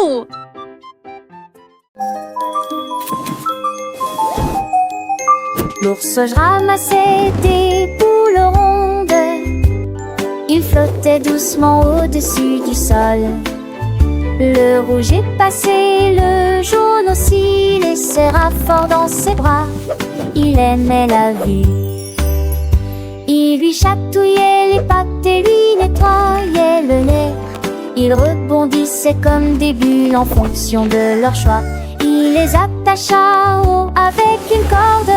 Wouhou! L'ours ramassait des boules rondes. Il flottait doucement au-dessus du sol. Le rouge est passé, le jaune aussi les serra fort dans ses bras. Il aimait la vue. Il lui chatouillait les pattes et lui nettoyait le nez. Ils rebondissaient comme des bulles en fonction de leur choix. Il les attacha haut avec une corde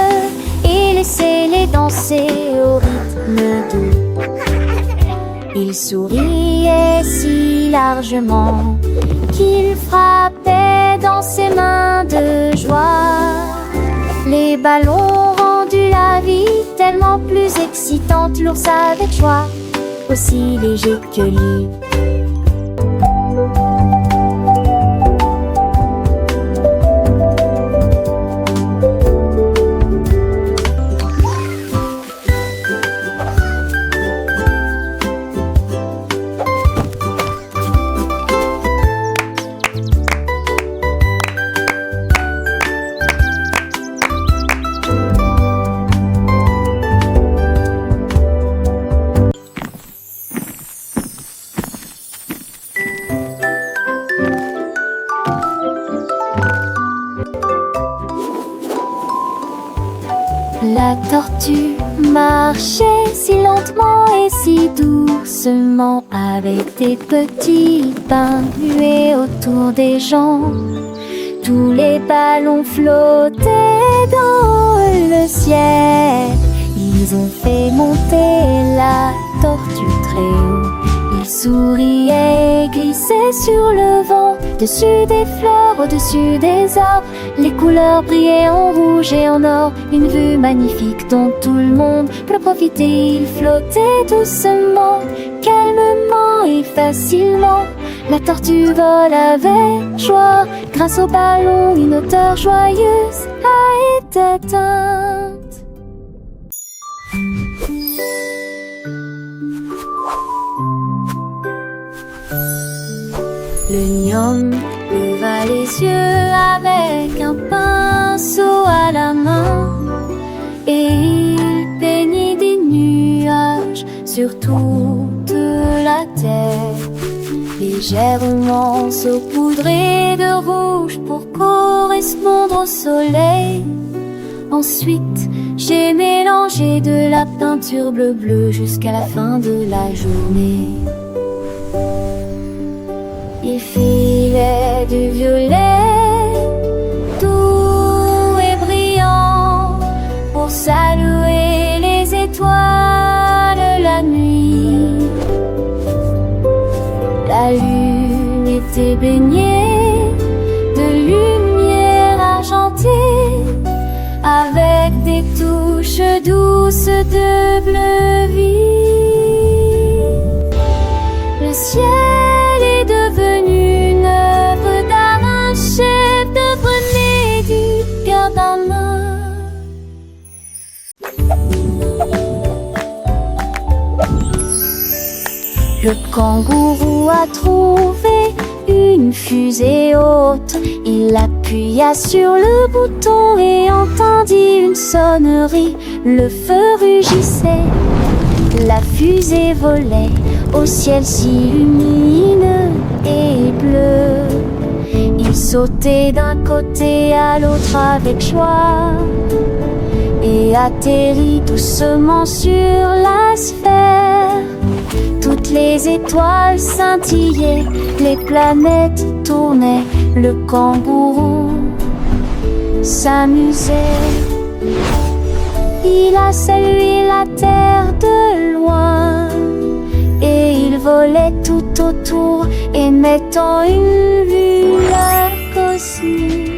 et laissait-les danser au rythme doux. Il souriait si largement qu'il frappait dans ses mains de joie. Les ballons ont rendu la vie tellement plus excitante. L'ours avec joie, aussi léger que lui. La tortue marchait si lentement et si doucement, avec des petits pains muets autour des jambes. Tous les ballons flottaient dans le ciel. Ils ont fait monter la tortue très haut. Il souriait et glissait sur le vent, dessus des fleurs, au-dessus des arbres. Les couleurs brillaient en rouge et en or, une vue magnifique dont tout le monde peut profiter. Il flottait doucement, calmement et facilement. La tortue vole avec joie, grâce au ballon, une hauteur joyeuse a été atteinte. Le gnome leva les yeux avec un pinceau à la main et il peignit des nuages sur toute la terre, légèrement saupoudrés de rouge pour correspondre au soleil. Ensuite, j'ai mélangé de la peinture bleu-bleu jusqu'à la fin de la journée. Il filait du violet doux et brillant pour saluer les étoiles la nuit. La lune était baignée de lumière argentée avec des touches douces de bleu vif. Le ciel est devenu une œuvre d'art, un chef-d'œuvre né du cœur d'un homme. Le kangourou a trouvé une fusée haute. Il appuya sur le bouton et entendit une sonnerie. Le feu rugissait, la fusée volait au ciel si lumineux et bleu. Il sautait d'un côté à l'autre avec joie et atterrit doucement sur la sphère. Toutes les étoiles scintillaient, les planètes tournaient, le kangourou s'amusait. Il a salué la terre de loin et il volait tout autour, émettant une lueur cosmique.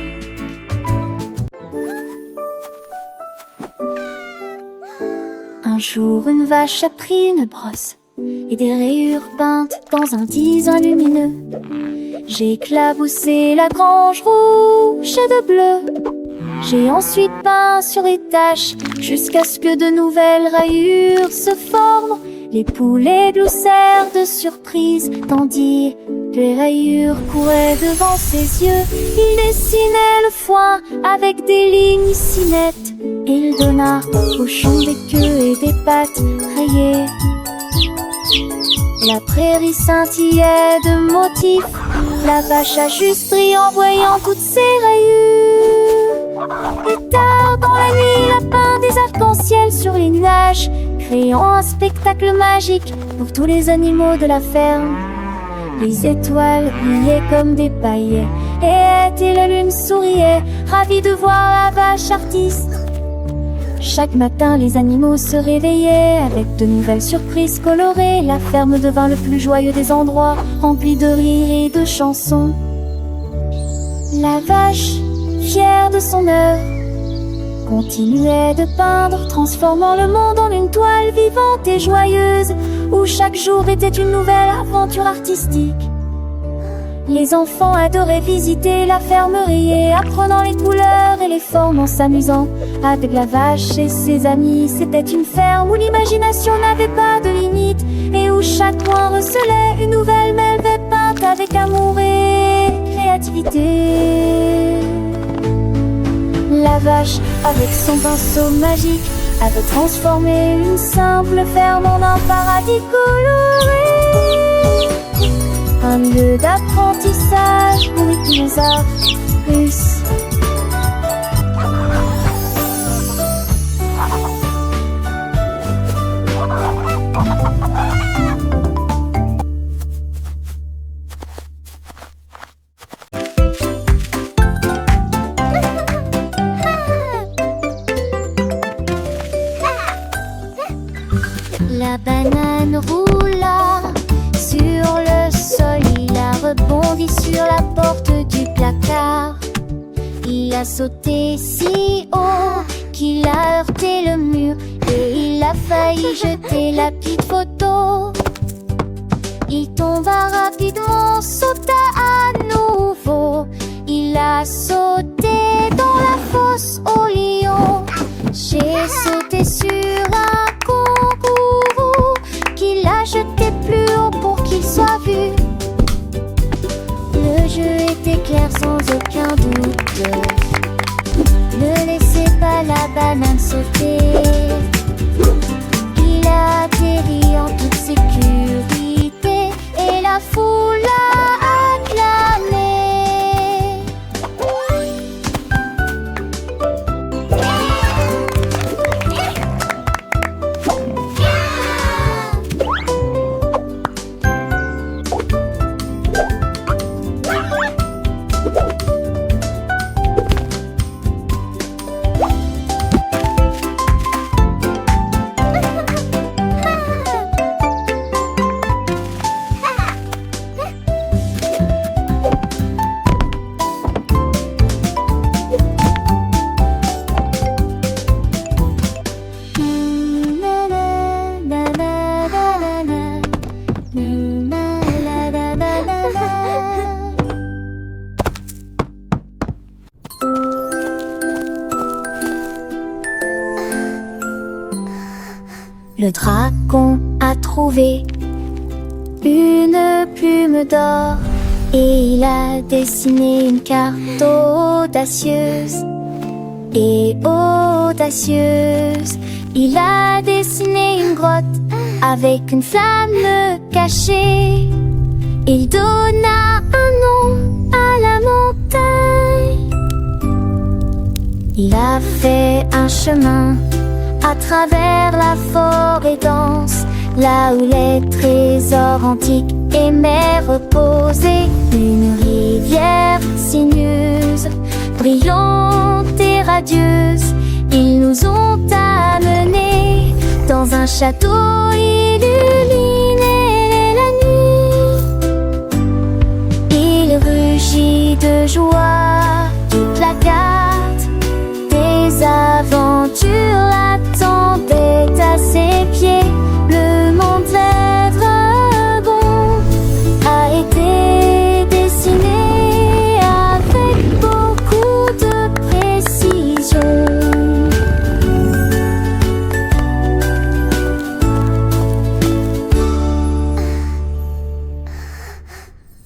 Un jour, une vache a pris une brosse et des rayures peintes dans un divan lumineux. J'ai éclaboussé la grange rouge de bleu. J'ai ensuite peint sur les taches jusqu'à ce que de nouvelles rayures se forment. Les poulets gloussèrent de surprise, tandis que les rayures couraient devant ses yeux. Il dessinait le foin avec des lignes si nettes. Il donna au cochon des queues et des pattes rayées. La prairie scintillait de motifs. La vache a juste ri en voyant toutes ces rayures. Et tard dans la nuit, il a peint des arcs-en-ciel sur les nuages, créant un spectacle magique pour tous les animaux de la ferme. Les étoiles brillaient comme des paillettes, et la lune souriait, ravie de voir la vache artiste. Chaque matin, les animaux se réveillaient avec de nouvelles surprises colorées. La ferme devint le plus joyeux des endroits, rempli de rires et de chansons. La vache, fière de son œuvre, continuait de peindre, transformant le monde en une toile vivante et joyeuse, où chaque jour était une nouvelle aventure artistique. Les enfants adoraient visiter la fermerie, apprenant les couleurs et les formes en s'amusant avec la vache et ses amis. C'était une ferme où l'imagination n'avait pas de limite, et où chaque coin recelait une nouvelle merveille peinte avec amour et créativité. La vache, avec son pinceau magique, avait transformé une simple ferme en un paradis coloré. Un lieu d'apprentissage pour les dinosaures russes. La banane roula sur le sol, il a rebondi sur la porte du placard. Il a sauté si haut qu'il a heurté le mur, et il a failli jeter la petite photo. Il tomba rapidement, sauta à nouveau. Il a sauté dans la fosse au lion. J'ai sauté sur un kangourou qu'il a jeté plus haut pour qu'il soit vu. Le jeu était clair sans aucun doute. Ne laissez pas la banane sauter. Il a atterri en toute sécurité et la foule l'a acclamé. Le dragon a trouvé une plume d'or et il a dessiné une carte audacieuse. Et audacieuse, il a dessiné une grotte avec une flamme cachée. Il donna un nom à la montagne. Il a fait un chemin à travers la forêt dense, là où les trésors antiques aimaient reposer. Une rivière sinueuse, brillante et radieuse, ils nous ont amenés dans un château illuminé la nuit. Il rugit de joie